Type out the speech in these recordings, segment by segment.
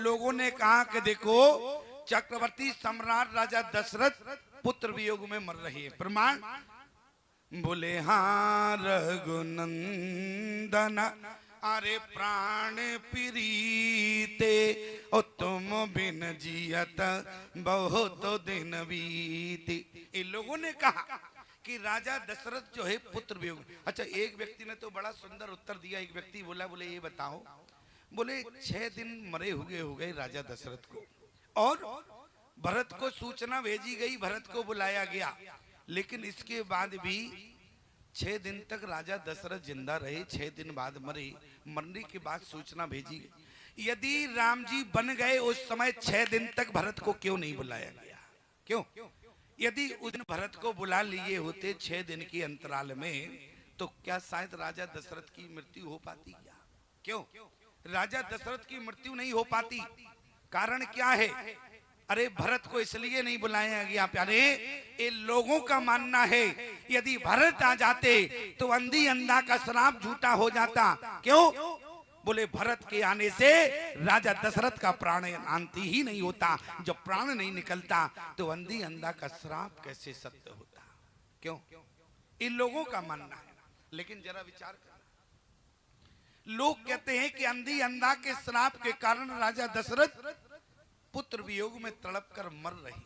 लोगों ने कहा कि देखो चक्रवर्ती सम्राट राजा दशरथ पुत्र वियोग में मर रहे हैं, प्रमाण? बोले हाँ रघुनंदन अरे प्राण प्रीते ओ तुम बिन जियत बहुत दिन बीते। इन लोगों ने कहा कि राजा दशरथ जो है पुत्र वियोग। अच्छा, एक व्यक्ति ने तो बड़ा सुंदर उत्तर दिया। एक व्यक्ति बोला, बोले ये बताओ, बोले 6 दिन मरे हुए हो गए राजा दशरथ को, और भरत को सूचना भेजी गई, भरत को बुलाया गया, लेकिन इसके बाद भी 6 दिन तक राजा दशरथ जिंदा रहे, 6 दिन बाद मरे, मरने के बाद सूचना भेजी गई। यदि राम जी बन गए उस समय 6 दिन तक भरत को क्यों नहीं बुलाया गया? क्यों? यदि उस दिन भरत को बुला लिए होते 6 दिन के अंतराल में, तो क्या शायद राजा दशरथ की मृत्यु हो पाती? क्या क्यों राजा दशरथ की मृत्यु नहीं हो पाती? कारण क्या है? अरे भरत को इसलिए नहीं बुलाया गया प्यारे, ये लोगों का मानना है यदि भरत आ जाते तो अंधी अंधा का श्राप झूठा हो जाता। क्यों? बोले भरत के आने से राजा दशरथ का प्राण अंत ही नहीं होता। जब प्राण नहीं निकलता तो अंधी अंधा का श्राप कैसे सत्य होता? क्यों? इन लोगों का मानना है। लेकिन जरा विचार करना, लोग कहते हैं कि अंधी अंधा के श्राप के कारण राजा दशरथ पुत्र वियोग में तड़प कर मर रही है।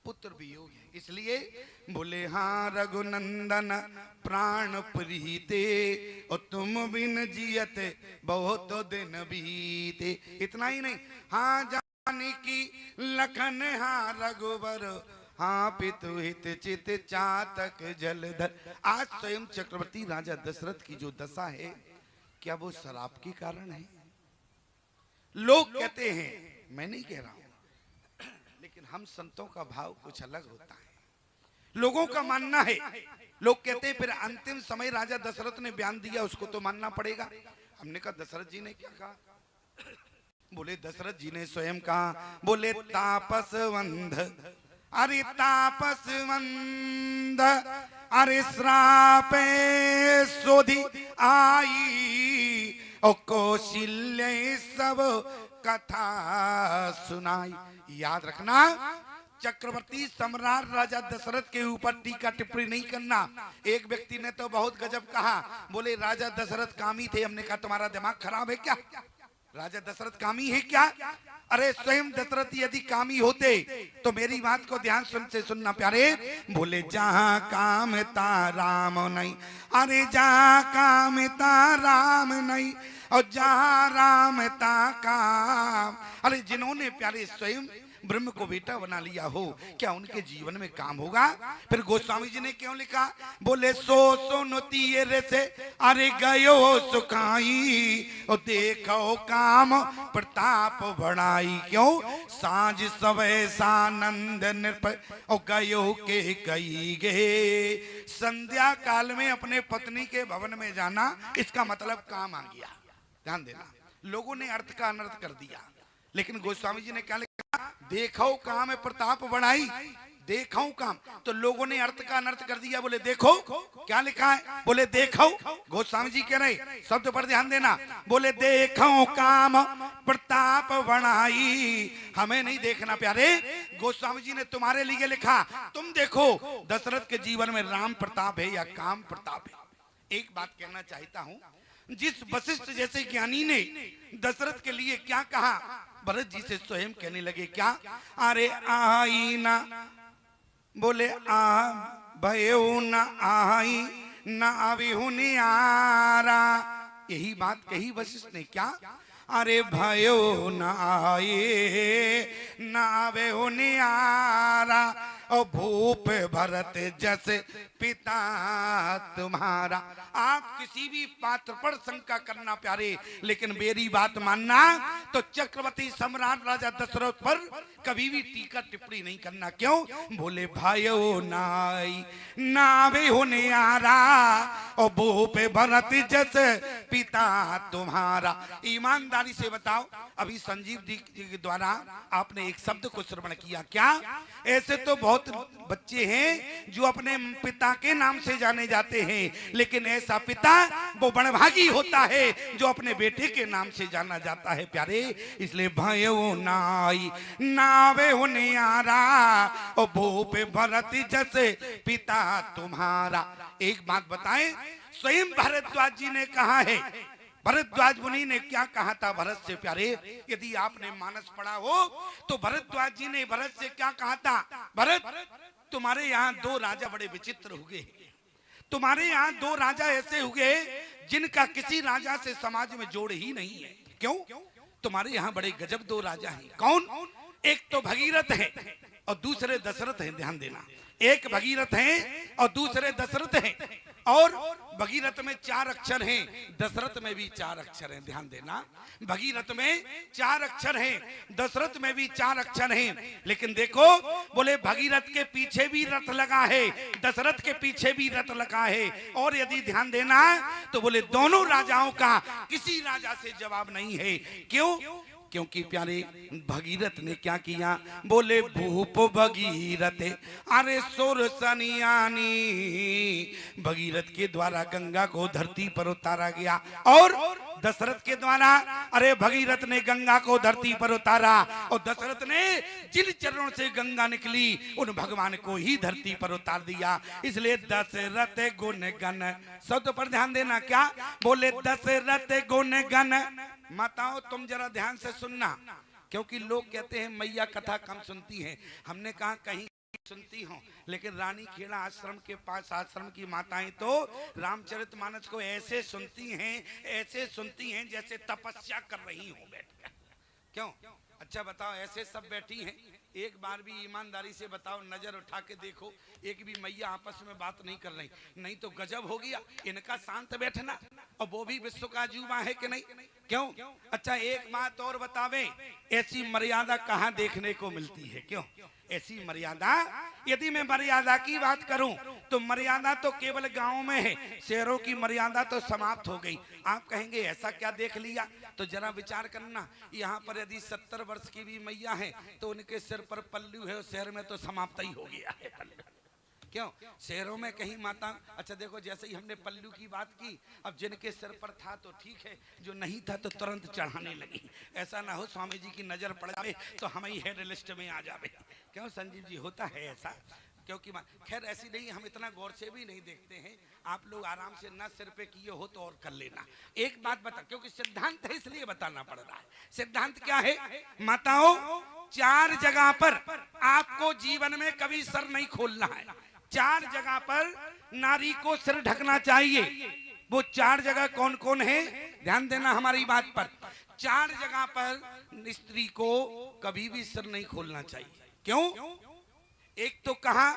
पुत्र वियोग है, इसलिए बोले हाँ रघुनंदन प्राण प्रीते और तुम बिन जियत बहुत दिन बीते। इतना ही नहीं, हाँ जाने की लखन हाँ रघुवर हाँ पितु हित चित चातक जलधर। आज स्वयं चक्रवर्ती राजा दशरथ की जो दशा है, क्या वो शराब के कारण है? लोग कहते हैं, मैं नहीं कह रहा हूं, लेकिन हम संतों का भाव कुछ अलग होता है। लोगों का मानना है, लोग कहते हैं फिर अंतिम समय राजा दशरथ ने बयान दिया, उसको तो मानना पड़ेगा। हमने कहा दशरथ जी ने क्या कहा? बोले दशरथ जी ने स्वयं कहा, बोले तापसवंध अरे तापसवंध अरे श्रापे सोधी आई और कौशल्य सब कथा सुनाई। याद रखना, चक्रवर्ती सम्राट राजा दशरथ के ऊपर टीका टिप्पणी नहीं करना। एक व्यक्ति ने तो बहुत गजब कहा, बोले राजा दशरथ कामी थे। हमने कहा तुम्हारा दिमाग खराब है क्या? राजा दशरथ कामी है क्या? अरे स्वयं दशरथ यदि कामी होते तो मेरी बात को ध्यान से सुनना प्यारे। बोले जहां कामता राम नहीं, अरे जहां कामता राम नहीं और जहां रामता काम। अरे जिन्होंने प्यारे स्वयं ब्रह्म को बेटा बना लिया हो, क्या उनके जीवन में काम होगा? फिर गोस्वामी जी ने क्यों लिखा? बोले सो सुनती रे से अरे गयो सुखाई और देखो काम प्रताप बढ़ाई। क्यों? सांझ सवै सानंद निर्भय और गयो के कई गे। संध्या काल में अपने पत्नी के भवन में जाना, इसका मतलब काम आ गया। ध्यान देना, लोगों ने अर्थ का अनर्थ कर दिया, लेकिन गोस्वामी जी ने क्या लिखा? देखो काम है प्रताप बढ़ाई। देखो काम, तो लोगों ने अर्थ का अनर्थ कर दिया। बोले देखो, क्या लिखा है? बोले देखो, गोस्वामी जी कह रहे शब्द पर ध्यान देना। बोले देखो काम प्रताप बढ़ाई। हमें नहीं देखना प्यारे, गोस्वामी जी ने तुम्हारे लिए लिखा। तुम देखो दशरथ के जीवन में राम प्रताप है या काम प्रताप है। एक बात कहना चाहता हूं, जिस वशिष्ठ जैसे ज्ञानी ने दशरथ के लिए क्या कहा, भरत जी से स्वयं कहने लगे क्या? अरे आई ना, बोले आ भयो न आई न अभिहु नियारा। यही बात कही वशिष्ठ ने। क्या? अरे भयो न आए न अभिहु नियारा और भूप भरत जस पिता तुम्हारा। आप किसी भी पात्र पर शंका करना प्यारे, लेकिन मेरी बात मानना तो चक्रवर्ती सम्राट राजा दशरथ पर कभी भी टीका टिप्पणी नहीं करना। क्यों? बोले भाइयो नाई नावे होने आ रहा और भूप भरत जस पिता तुम्हारा। ईमानदारी से बताओ, अभी संजीव जी के द्वारा आपने एक शब्द को श्रवण किया। क्या? ऐसे तो बहुत बहुत बच्चे हैं जो अपने पिता के नाम से जाने जाते हैं, लेकिन ऐसा पिता वो बड़भागी होता है जो अपने बेटे के नाम से जाना जाता है प्यारे। इसलिए भयो नाई नावे होनियारा और भूप भरत जैसे पिता तुम्हारा। एक बात बताएं, स्वयं भारद्वाज जी ने कहा है, भरद्वाज मुनि ने क्या कहा था भरत से प्यारे? यदि आपने मानस पढ़ा हो तो भरद्वाज जी ने भरत से क्या कहा था? भरत, तुम्हारे यहाँ दो राजा बड़े विचित्र हुए, तुम्हारे यहाँ दो राजा ऐसे हुए जिनका किसी राजा से समाज में जोड़ ही नहीं है। क्यों? तुम्हारे यहाँ बड़े गजब दो राजा हैं। कौन? एक तो भगीरथ है और दूसरे दशरथ हैं। ध्यान देना, एक भगीरथ हैं और दूसरे दशरथ हैं। और भगीरथ में 4 अक्षर हैं, दशरथ में भी 4 अक्षर हैं। ध्यान देना, भगीरथ में 4 अक्षर हैं, दशरथ में भी 4 अक्षर हैं। लेकिन देखो, बोले भगीरथ के पीछे भी रथ लगा है, दशरथ के पीछे भी रथ लगा है। और यदि ध्यान देना तो बोले दोनों राजाओं का किसी राजा से जवाब नहीं है। क्यों? क्योंकि प्यारे भगीरथ ने क्या किया? बोले भूप भगीरथ अरे सुर सनियानी, भगीरथ के द्वारा गंगा को धरती पर उतारा गया। और दशरथ के द्वारा अरे भगीरथ ने गंगा को धरती पर उतारा, और दशरथ ने जिन चरणों से गंगा निकली उन भगवान को ही धरती पर उतार दिया। इसलिए दशरथ गुण गण, शब्द पर ध्यान देना। क्या बोले? दशरथ गुण गण। माताओं तुम जरा ध्यान से सुनना, क्योंकि लोग कहते हैं मैया कथा कम सुनती हैं। हमने कहा कहीं सुनती हूँ, लेकिन रानी खेड़ा आश्रम के पास आश्रम की माताएं तो रामचरितमानस को ऐसे सुनती हैं, ऐसे सुनती हैं जैसे तपस्या कर रही हो बैठकर। क्यों? अच्छा बताओ, ऐसे सब बैठी हैं? एक बार भी ईमानदारी से बताओ, नजर उठा के देखो, एक भी मैया आपस में बात नहीं कर रही। नहीं तो गजब हो गया इनका शांत बैठना, और वो भी विश्व का अजूबा है कि नहीं? क्यों? अच्छा एक बात और बतावे, ऐसी मर्यादा कहाँ देखने को मिलती है? क्यों ऐसी मर्यादा? यदि मैं मर्यादा की बात करूं तो मर्यादा तो केवल गांव में है, शहरों की मर्यादा तो समाप्त हो गई। आप कहेंगे ऐसा क्या देख लिया? तो जरा विचार करना, यहाँ पर यदि 70 वर्ष की भी मैया है तो उनके सिर पर पल्लू है, और शहर में तो समाप्त ही हो गया है पल्लू। क्यों? शहरों में कहीं माता, अच्छा देखो जैसे ही हमने पल्लू की बात की, अब जिनके सिर पर था तो ठीक है, जो नहीं था तो तुरंत चढ़ाने लगी। ऐसा ना हो स्वामी जी की नजर पड़ जाए तो हम ही हेड लिस्ट में आ जावे। क्यों संजीव जी? होता है ऐसा, क्योंकि खैर ऐसी नहीं, हम इतना गौर से भी नहीं देखते हैं। आप लोग आराम से ना सिर पे किए हो तो और कर लेना। एक बात बता, क्योंकि सिद्धांत है इसलिए बताना पड़ रहा है। सिद्धांत क्या है माताओं? 4 जगह पर आपको जीवन में कभी सर नहीं खोलना है। 4 जगह पर नारी को सिर ढकना चाहिए। वो 4 जगह कौन कौन है? ध्यान देना हमारी बात पर। 4 जगह पर स्त्री को कभी भी सिर नहीं खोलना चाहिए। क्यों? एक तो कहा,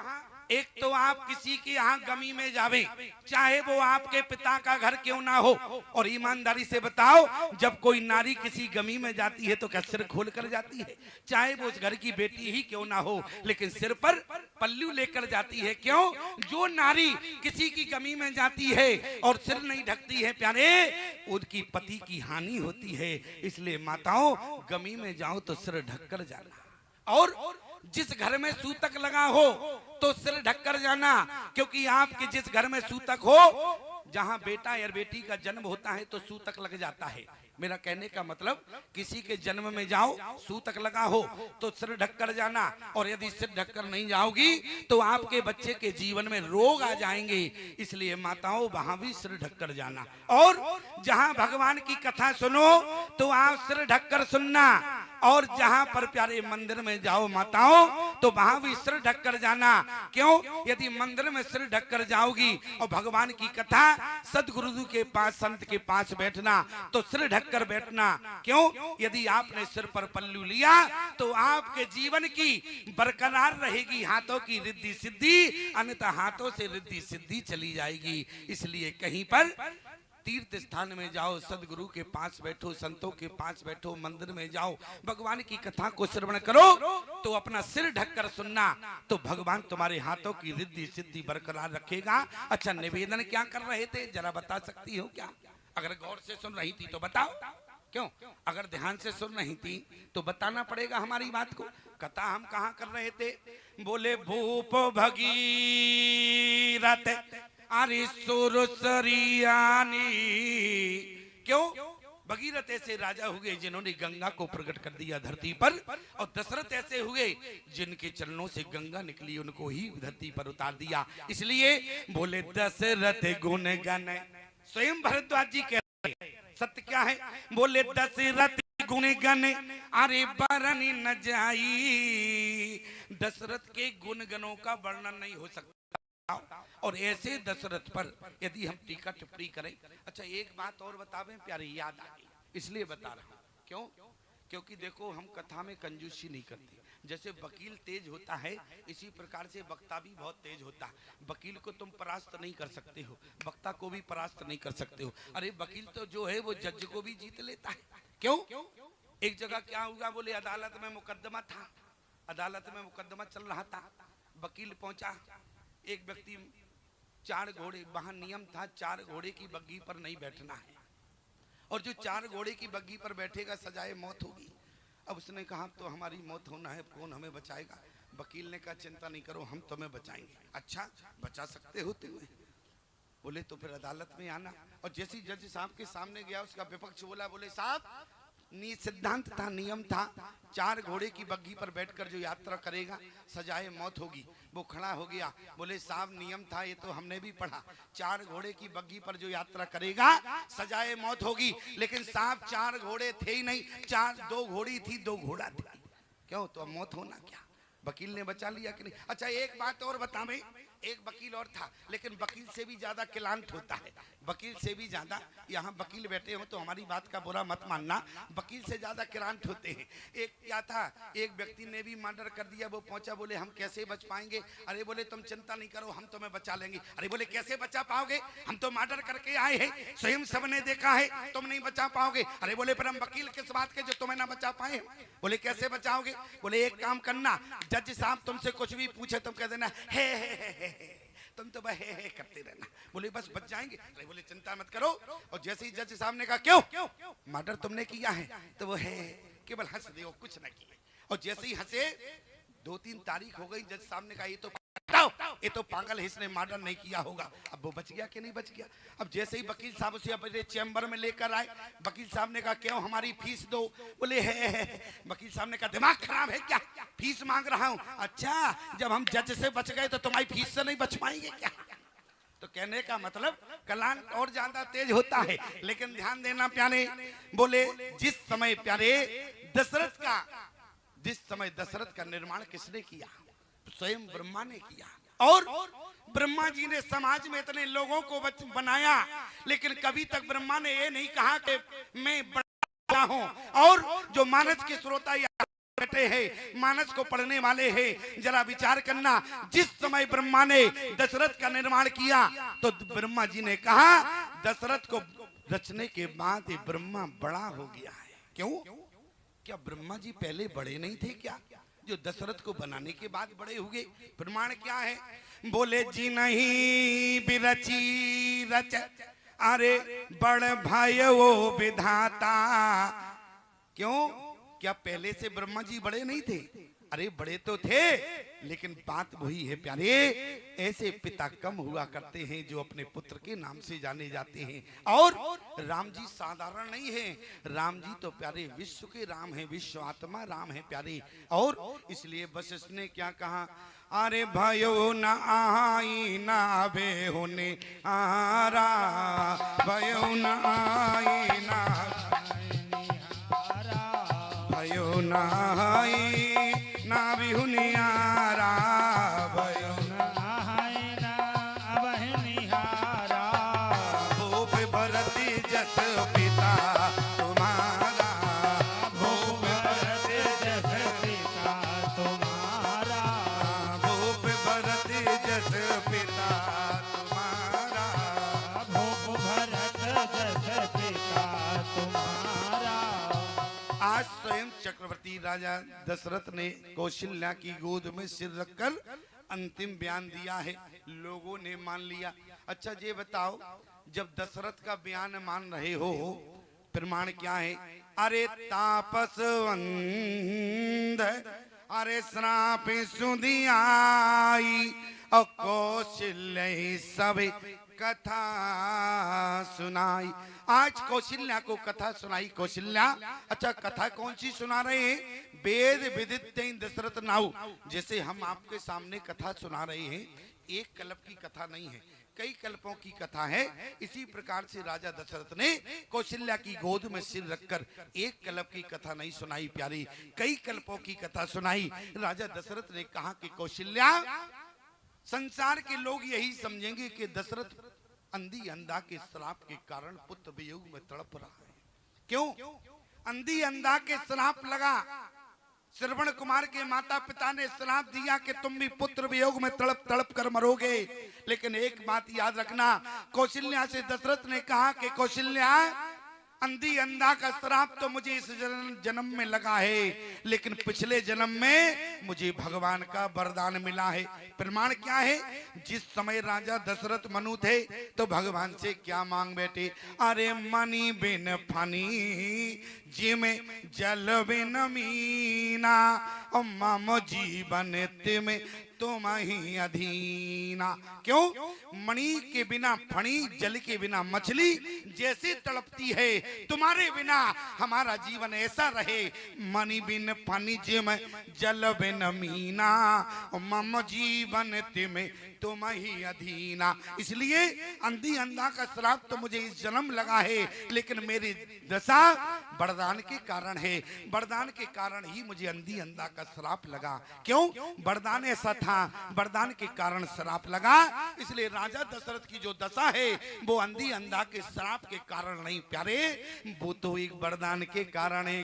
एक तो आप किसी के यहाँ गमी में जावे, चाहे वो आपके पिता का घर क्यों ना हो, और ईमानदारी से बताओ जब कोई नारी किसी गमी में जाती है तो क्या सिर खोल कर जाती है? चाहे वो उस घर की बेटी ही क्यों ना हो, लेकिन सिर पर पल्लू लेकर जाती है। क्यों? जो नारी किसी की गमी में जाती है और सिर नहीं ढकती है प्यारे, उनकी पति की हानि होती है। इसलिए माताओं गमी में जाओ तो सिर ढक कर जाना, और जिस घर में सूतक लगा हो तो सिर ढककर जाना, क्योंकि आपके जिस घर में सूतक हो, जहां बेटा या बेटी का जन्म होता है तो सूतक लग जाता है। मेरा कहने का मतलब, किसी के जन्म में जाओ सूतक लगा हो तो सिर ढककर जाना, और यदि सिर ढककर नहीं जाओगी तो आपके बच्चे के जीवन में रोग आ जाएंगे। इसलिए माताओं वहां भी सिर ढककर जाना। और जहां भगवान की कथा सुनो तो आप सिर ढककर सुनना, और जहां पर प्यारे मंदिर में जाओ माताओं तो वहां भी सिर ढककर जाना। क्यों? यदि मंदिर में सिर ढककर जाओगी और भगवान की कथा सदगुरु के पास, संत के पास बैठना तो सिर ढककर बैठना। क्यों? यदि आपने सिर पर पल्लू लिया तो आपके जीवन की बरकरार रहेगी हाथों की रिद्धि सिद्धि, अन्यथा हाथों से रिद्धि सिद्धि चली जाएगी। इसलिए कहीं पर तीर्थ स्थान में जाओ, सदगुरु के पास बैठो, संतों के पास बैठो, मंदिर में जाओ, भगवान की कथा को श्रवण करो तो अपना सिर ढककर सुनना, तो भगवान तुम्हारे हाथों की रिद्धि सिद्धि बरकरार रखेगा। अच्छा निवेदन क्या कर रहे थे जरा बता सकती हो क्या? अगर गौर से सुन रही थी तो बताओ क्यों? अगर ध्यान से सुन रही थी तो बताना पड़ेगा हमारी बात को। कथा हम कहाँ कर रहे थे? बोले भूप भगीरथ अरे सुरसरियानी। क्यों? भगीरथ ऐसे राजा हुए जिन्होंने गंगा को प्रकट कर दिया धरती पर, और दशरथ ऐसे हुए जिनके चरणों से गंगा निकली उनको ही धरती पर उतार दिया। इसलिए बोले दशरथ गुण गण, स्वयं भरद्वाज जी कह रहे सत्य क्या है? बोले दशरथ गुण गण अरे बरन न जाई। दशरथ के गुण गणों का वर्णन नहीं हो सकता, और ऐसे दशरथ पर यदि हम टीका टिप्पणी करें। अच्छा एक बात और बतावें प्यारे, याद आ गई इसलिए बता रहा हूं। क्यों? क्योंकि देखो हम कथा में कंजूसी नहीं करते। जैसे वकील तेज होता है इसी प्रकार से वक्ता भी बहुत तेज होता है। वकील को तुम परास्त नहीं कर सकते हो, वक्ता को भी परास्त नहीं कर सकते हो। अरे वकील तो जो है वो जज को भी जीत लेता है। क्यों? एक जगह क्या हुआ? बोले अदालत में मुकदमा था, अदालत में मुकदमा चल रहा था। वकील पहुंचा, एक व्यक्ति 4 घोड़े, वहां नियम था 4 घोड़े की बग्गी पर नहीं बैठना है, और जो 4 घोड़े की बग्गी पर बैठेगा सजाए मौत होगी। अब उसने कहा तो हमारी मौत होना है, कौन हमें बचाएगा? वकील ने कहा चिंता नहीं करो हम तुम्हें बचाएंगे। अच्छा बचा सकते हो तुम्हें? बोले तो फिर अदालत में आना। और जैसे जज साहब के सामने गया उसका विपक्ष बोला, बोले साहब सिद्धांत था, नियम था, 4 घोड़े की बग्गी पर बैठकर जो यात्रा करेगा सजाए मौत होगी। वो खड़ा हो गया, बोले साहब नियम था ये तो हमने भी पढ़ा, 4 घोड़े की बग्गी पर जो यात्रा करेगा सजाए मौत होगी। लेकिन साहब 4 घोड़े थे ही नहीं, 2 घोड़ी थी, 2 घोड़ा थी। क्यों? तो अब मौत होना क्या? वकील ने बचा लिया कि नहीं? अच्छा एक बात और बतावें, एक वकील और था, लेकिन वकील से भी ज्यादा क्लांत होता है, वकील से भी ज्यादा। यहाँ वकील बैठे हो तो हमारी बात का बुरा मत मानना, वकील से ज्यादा क्लांत होते हैं। एक क्या था, एक व्यक्ति ने भी मर्डर कर दिया। वो पहुंचा, बोले हम कैसे बच पाएंगे? अरे बोले तुम चिंता नहीं करो हम तुम्हें बचा लेंगे। अरे बोले कैसे बचा पाओगे? हम तो मर्डर करके आए हैं, स्वयं सबने देखा है, तुम नहीं बचा पाओगे। अरे बोले पर हम वकील किस बात के जो तुम्हें ना बचा पाए? बोले कैसे बचाओगे? बोले एक काम करना, जज साहब तुमसे कुछ भी पूछे तुम कह देना हे तुम तो बस हे करते रहना। बोले बस बच जाएंगे। अरे बोले चिंता मत करो। और जैसे ही जज साहब ने कहा क्यों मर्डर तुमने किया है, तो वो है केवल हंस दे, कुछ न किए। और जैसे ही हंसे 2-3 तारीख हो गई, जज साहब ने कहा ये तो पागल है, इसने मर्डर नहीं किया होगा। अब वो बच गया कि नहीं बच गया? अब जैसे ही वकील साहब उसे अपने चैम्बर में लेकर आए, वकील साहब ने कहा क्यों हमारी फीस दो? बोले है। वकील साहब ने कहा दिमाग खराब है क्या, फीस मांग रहा हूं? अच्छा जब हम जज से बच गए तो तुम्हारी फीस से नहीं बच पाएंगे क्या? तो कहने का मतलब कलान और ज्यादा तेज होता है। लेकिन ध्यान देना प्यारे, बोले जिस समय प्यारे दशरथ का निर्माण किसने किया? स्वयं ब्रह्मा ने किया। और ब्रह्मा जी ने समाज में इतने लोगों को बनाया, लेकिन कभी तक ब्रह्मा ने ये नहीं कहा कि मैं बड़ा हूं। और जो मानस के श्रोता बैठे हैं, मानस को पढ़ने वाले हैं, जरा विचार करना, जिस समय ब्रह्मा ने दशरथ का निर्माण किया तो ब्रह्मा जी ने कहा दशरथ को रचने के बाद ब्रह्मा बड़ा हो गया है। क्यों? क्या ब्रह्मा जी पहले बड़े नहीं थे क्या, जो दशरथ को बनाने के बाद बड़े हुए? प्रमाण क्या है? बोले जी नहीं बिरची रच अरे बड़ भाई वो विधाता। क्यों? क्या पहले से ब्रह्मा जी बड़े नहीं थे? अरे बड़े तो थे, लेकिन बात वही है प्यारे, ऐसे पिता कम हुआ करते हैं जो अपने पुत्र के नाम से जाने जाते हैं। और राम जी साधारण नहीं है, राम जी तो प्यारे विश्व के राम है, विश्व आत्मा राम है प्यारे। और इसलिए बस इसने क्या कहा, अरे भयो न आई ना बे होने आरा, भयो न आई ना भयो न आई ना बिहुनियारा, भयो न आई ना बहनिहारा। भूप भरती जस पिता तुम्हारा, भूप भरती जस पिता तुम्हारा, भूप भरती जस पिता तुम्हारा, भूप भरत जस पिता तुम्हारा। आज स्वयं चक्रवर्ती राजा दशरथ ने कौशल्या की गोद में सिर रखकर अंतिम बयान दिया है, लोगों ने मान लिया। अच्छा ये बताओ, जब दशरथ का बयान मान रहे हो, प्रमाण क्या है? अरे तापसवंद अरे श्राप सुधियाई और कौशल्य सब कथा सुनाई। आज कौशल्या को कथा सुनाई। कौशल्या, अच्छा कथा कौन सी सुना रहे हैं? वेद विदित दशरथ नाउ। जैसे हम आपके सामने कथा सुना रहे हैं, एक कल्प की कथा नहीं है, कई कल्पों की कथा है। इसी प्रकार से राजा दशरथ ने कौशल्या की गोद में सिर रखकर एक कल्प की कथा नहीं सुनाई प्यारी, कई कल्पों की कथा सुनाई। राजा दशरथ ने कहा कि कौशल्या, संसार के लोग यही समझेंगे कि दशरथ अंधी अंधा के श्राप के कारण पुत्र वियोग में तड़प रहा है। क्यों? अंधी अंधा के श्राप लगा। श्रवण कुमार के माता पिता ने श्राप दिया कि तुम भी पुत्र वियोग में तड़प तड़प कर मरोगे। लेकिन एक बात याद रखना, कौशल्या से दशरथ ने कहा कि कौशल्या, अंधी अंधा का श्राप तो मुझे इस जन्म में लगा है, लेकिन पिछले जन्म में मुझे भगवान का वरदान मिला है। प्रमाण क्या है? जिस समय राजा दशरथ मनु थे तो भगवान से क्या मांग बैठे? अरे मणि बिन फनी जिम जल बिन मीना और मम जीवन तिम तुम ही अधीना। क्यों? मणि के बिना फणी, जल के बिना मछली जैसे तड़पती है, तुम्हारे बिना हमारा जीवन ऐसा रहे। मणि बिन फणी जिम जल बिन मीना मम जीवन तिम तुम ही अधीना। इसलिए अंधी अंधा का श्राप तो मुझे इस जन्म लगा है, लेकिन मेरी दशा वरदान के कारण है। वरदान के कारण ही मुझे अंधी अंधा का श्राप लगा। क्यों? वरदान ऐसा था, वरदान के कारण श्राप लगा। इसलिए राजा दशरथ की जो दशा है वो अंधी अंधा के श्राप के कारण नहीं प्यारे, वो तो एक वरदान के कारण है।